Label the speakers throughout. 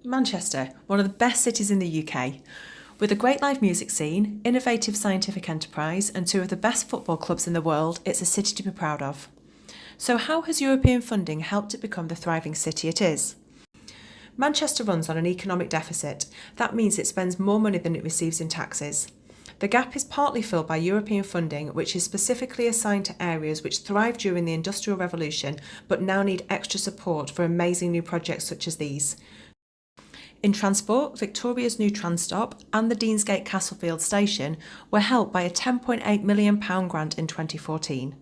Speaker 1: Manchester, one of the best cities in the UK. With a great live music scene, innovative scientific enterprise and two of the best football clubs in the world, it's a city to be proud of. So how has European funding helped it become the thriving city it is? Manchester runs on an economic deficit. That means it spends more money than it receives in taxes. The gap is partly filled by European funding, which is specifically assigned to areas which thrived during the Industrial Revolution but now need extra support for amazing new projects such as these. In transport, Victoria's new Transstop and the Deansgate Castlefield station were helped by a £10.8 million grant in 2014.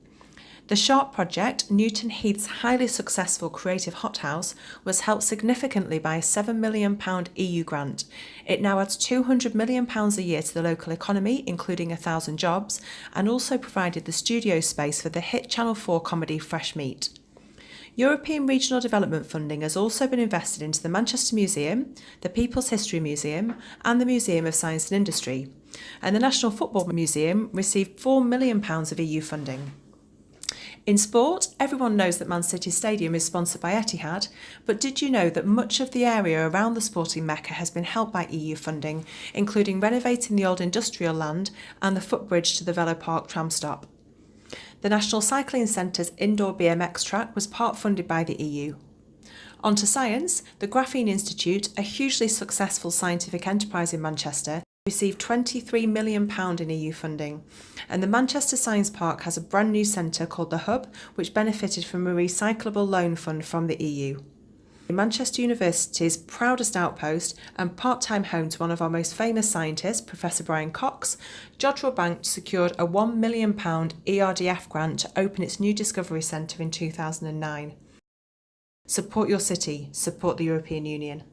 Speaker 1: The Sharp project, Newton Heath's highly successful creative hothouse, was helped significantly by a £7 million EU grant. It now adds £200 million a year to the local economy, including 1,000 jobs, and also provided the studio space for the hit Channel 4 comedy Fresh Meat. European regional development funding has also been invested into the Manchester Museum, the People's History Museum and the Museum of Science and Industry, and the National Football Museum received £4 million of EU funding. In sport, everyone knows that Man City Stadium is sponsored by Etihad, but did you know that much of the area around the sporting mecca has been helped by EU funding, including renovating the old industrial land and the footbridge to the Velo Park tram stop? The National Cycling Centre's indoor BMX track was part funded by the EU. On to science, the Graphene Institute, a hugely successful scientific enterprise in Manchester, received £23 million in EU funding, and the Manchester Science Park has a brand new centre called The Hub, which benefited from a recyclable loan fund from the EU. Manchester University's proudest outpost and part-time home to one of our most famous scientists, Professor Brian Cox, Jodrell Bank secured a £1 million ERDF grant to open its new Discovery Centre in 2009. Support your city, support the European Union.